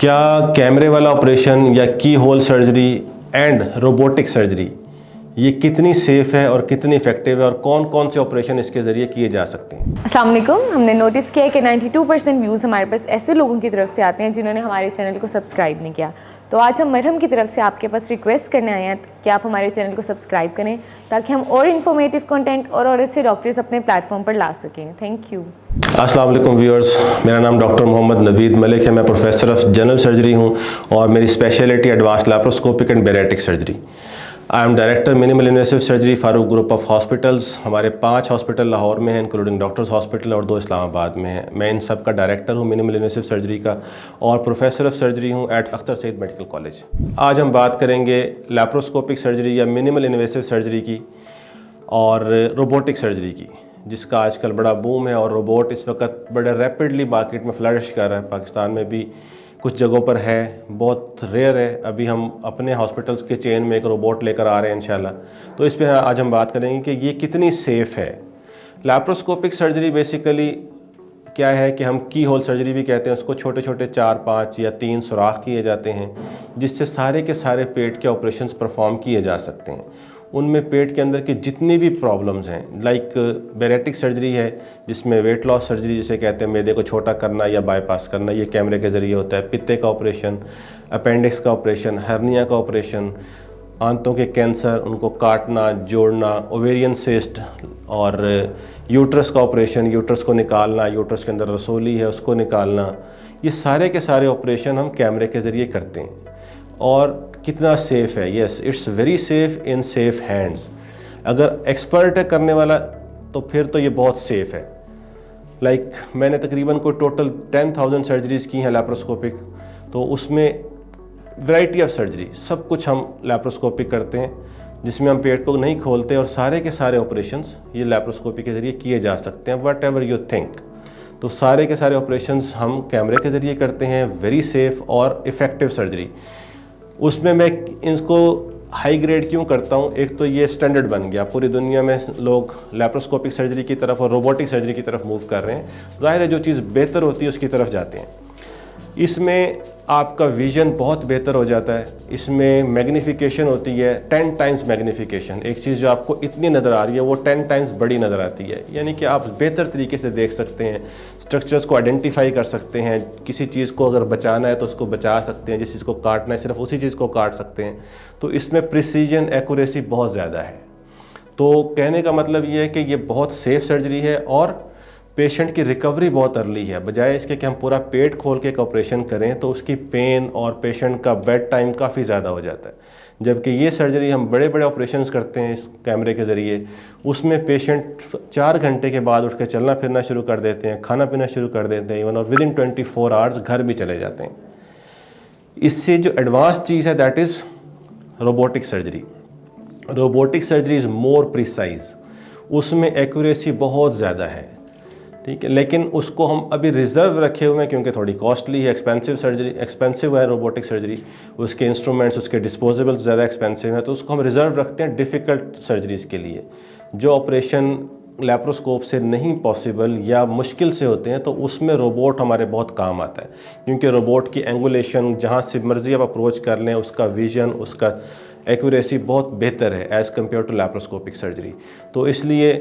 क्या कैमरे वाला ऑपरेशन या keyhole surgery and robotic surgery ये कितनी सेफ़ है और कितनी इफ़ेक्टिव है और कौन कौन से ऑपरेशन इसके ज़रिए किए जा सकते हैं? अस्सलाम वालेकुम। हमने नोटिस किया है कि 92% व्यूज़ हमारे पास ऐसे लोगों की तरफ से आते हैं जिन्होंने हमारे चैनल को सब्सक्राइब नहीं किया। तो आज हम मरहम की तरफ से आपके पास रिक्वेस्ट करने आए हैं कि आप हमारे चैनल को सब्सक्राइब करें ताकि हम और इन्फॉर्मेटिव कंटेंट और अच्छे डॉक्टर्स अपने प्लेटफॉर्म पर ला सकें। Thank you. अस्सलाम वालेकुम व्यूअर्स, मेरा नाम डॉक्टर मोहम्मद नवीद मलिक है। मैं प्रोफेसर ऑफ जनरल सर्जरी हूँ और मेरी speciality advance laparoscopic and bariatric surgery. I am director minimal invasive surgery Farooq group of hospitals. हमारे 5 हॉस्पिटल लाहौर में हैं इंक्लूडिंग डॉक्टर्स हॉस्पिटल और 2 इस्लामाबाद में हैं। मैं इन सब का डायरेक्टर हूँ मिनिमल इन्वेसिव सर्जरी का और प्रोफेसर ऑफ सर्जरी हूँ at Akhtar Saeed medical college. आज हम बात करेंगे लैप्रोस्कोपिक सर्जरी या मिनिमल इन्वेसिव सर्जरी की और रोबोटिक सर्जरी की, जिसका आजकल बड़ा बूम है और रोबोट इस वक्त बड़े रैपिडली मार्केट में फ्लरिश कर रहा है। पाकिस्तान में भी कुछ जगहों पर है, बहुत रेयर है। अभी हम अपने हॉस्पिटल्स के चेन में एक रोबोट लेकर आ रहे हैं इंशाल्लाह। तो इस पे आज हम बात करेंगे कि ये कितनी सेफ़ है। लैप्रोस्कोपिक सर्जरी बेसिकली क्या है कि हम की होल सर्जरी भी कहते हैं उसको। छोटे छोटे 4, 5 या 3 सुराख किए जाते हैं जिससे सारे के सारे पेट के ऑपरेशंस परफॉर्म किए जा सकते हैं। उनमें पेट के अंदर की जितनी भी प्रॉब्लम्स हैं, लाइक बैरेटिक सर्जरी है जिसमें वेट लॉस सर्जरी जिसे कहते हैं, मैदे को छोटा करना या बाईपास करना, ये कैमरे के ज़रिए होता है। पित्ते का ऑपरेशन, अपेंडिक्स का ऑपरेशन, हर्निया का ऑपरेशन, आंतों के कैंसर, उनको काटना, जोड़ना, ओवेरियन सिस्ट और यूट्रस का ऑपरेशन, यूट्रस को निकालना, यूट्रस के अंदर रसोली है उसको निकालना, ये सारे के सारे ऑपरेशन हम कैमरे के ज़रिए करते हैं। और कितना सेफ़ है? Yes, it's very safe in safe hands. अगर एक्सपर्ट है करने वाला तो फिर तो ये बहुत सेफ़ है। लाइक मैंने तकरीबन कोई टोटल 10,000 सर्जरीज़ की हैं लैप्रोस्कोपिक, तो उसमें वैरायटी ऑफ सर्जरी सब कुछ हम लैप्रोस्कोपिक करते हैं जिसमें हम पेट को नहीं खोलते और सारे के सारे ऑपरेशंस ये लैप्रोस्कोपी के ज़रिए किए जा सकते हैं। वट एवर यू थिंक, तो सारे के सारे ऑपरेशंस हम कैमरे के ज़रिए करते हैं। वेरी सेफ़ और इफ़ेक्टिव सर्जरी। उसमें मैं इनको हाई ग्रेड क्यों करता हूँ? एक तो ये स्टैंडर्ड बन गया, पूरी दुनिया में लोग लैप्रोस्कोपिक सर्जरी की तरफ और रोबोटिक सर्जरी की तरफ मूव कर रहे हैं। ज़ाहिर है जो चीज़ बेहतर होती है उसकी तरफ जाते हैं। इसमें आपका विज़न बहुत बेहतर हो जाता है। इसमें मैग्नीफिकेशन होती है 10 टाइम्स मैग्नीफिकेशन। एक चीज़ जो आपको इतनी नज़र आ रही है वो 10 टाइम्स बड़ी नज़र आती है, यानी कि आप बेहतर तरीके से देख सकते हैं, स्ट्रक्चर्स को आइडेंटिफाई कर सकते हैं। किसी चीज़ को अगर बचाना है तो उसको बचा सकते हैं, जिस चीज़ को काटना है सिर्फ उसी चीज़ को काट सकते हैं। तो इसमें प्रिसीजन, एक्यूरेसी बहुत ज़्यादा है। तो कहने का मतलब ये है कि ये बहुत सेफ़ सर्जरी है और पेशेंट की रिकवरी बहुत अर्ली है। बजाय इसके कि हम पूरा पेट खोल के एक ऑपरेशन करें तो उसकी पेन और पेशेंट का बेड टाइम काफ़ी ज़्यादा हो जाता है। जबकि ये सर्जरी हम बड़े बड़े ऑपरेशंस करते हैं इस कैमरे के ज़रिए, उसमें पेशेंट 4 घंटे के बाद उठ के चलना फिरना शुरू कर देते हैं, खाना पीना शुरू कर देते हैं इवन, और विदिन 24 आवर्स घर भी चले जाते हैं। इससे जो एडवांस चीज़ है that is robotic surgery. Robotic surgery is more precise, उसमें एक्यूरेसी बहुत ज़्यादा है, ठीक है। लेकिन उसको हम अभी रिज़र्व रखे हुए हैं क्योंकि थोड़ी कॉस्टली है, एक्सपेंसिव है रोबोटिक सर्जरी। उसके इंस्ट्रूमेंट्स, उसके डिस्पोजेबल्स ज़्यादा एक्सपेंसिव हैं, तो उसको हम रिज़र्व रखते हैं डिफ़िकल्ट सर्जरीज़ के लिए। जो ऑपरेशन लैप्रोस्कोप से नहीं पॉसिबल या मुश्किल से होते हैं तो उसमें रोबोट हमारे बहुत काम आता है, क्योंकि रोबोट की एंगुलेशन जहाँ से मर्जी आप अप्रोच कर लें, उसका विजन, उसका एक्यूरेसी बहुत बेहतर है as compare to laparoscopic surgery. तो इसलिए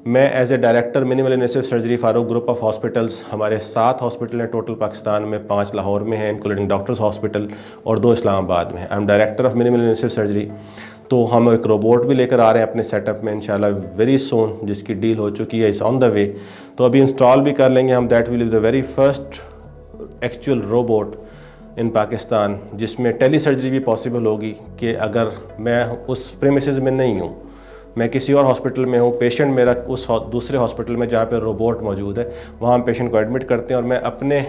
मैं as a director minimal invasive surgery Farooq group of hospitals, हमारे 7 हॉस्पिटल हैं टोटल पाकिस्तान में, 5 लाहौर में हैं इंक्लूडिंग डॉक्टर्स हॉस्पिटल और 2 इस्लामाबाद में हैं। आई am director of minimal invasive surgery. तो हम एक रोबोट भी लेकर आ रहे हैं अपने सेटअप में इंशाल्लाह वेरी सून, जिसकी डील हो चुकी है, इज़ ऑन द वे। तो अभी इंस्टॉल भी कर लेंगे हम। That will be the very first actual robot in Pakistan जिसमें टेली सर्जरी भी पॉसिबल होगी कि अगर मैं उस प्रेमिसेस में नहीं हूँ, मैं किसी और हॉस्पिटल में हूँ, पेशेंट मेरा उस दूसरे हॉस्पिटल में जहाँ पे रोबोट मौजूद है वहाँ हम पेशेंट को एडमिट करते हैं और मैं अपने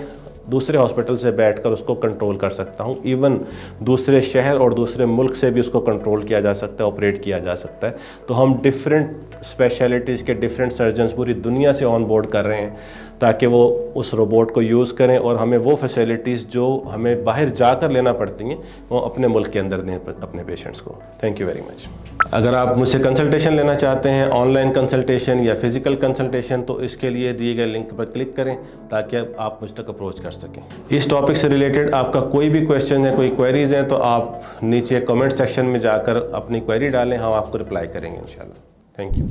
दूसरे हॉस्पिटल से बैठकर उसको कंट्रोल कर सकता हूँ। इवन दूसरे शहर और दूसरे मुल्क से भी उसको कंट्रोल किया जा सकता है, ऑपरेट किया जा सकता है। तो हम डिफरेंट स्पेशलिटीज़ के डिफरेंट सर्जन्स पूरी दुनिया से ऑन बोर्ड कर रहे हैं ताकि वो उस रोबोट को यूज़ करें और हमें वो फैसिलिटीज़ जो हमें बाहर जाकर लेना पड़ती हैं वो अपने मुल्क के अंदर दें अपने पेशेंट्स को। Thank you very much. अगर आप मुझसे कंसल्टेशन लेना चाहते हैं, ऑनलाइन कंसल्टेशन या फिज़िकल कंसल्टेशन, तो इसके लिए दिए गए लिंक पर क्लिक करें ताकि आप मुझ तक अप्रोच कर सकें। इस टॉपिक से रिलेटेड आपका कोई भी क्वेश्चन है, कोई क्वेरीज़ हैं, तो आप नीचे कमेंट सेक्शन में जाकर अपनी क्वेरी डालें, हम आपको रिप्लाई करेंगे इंशाल्लाह। Thank you.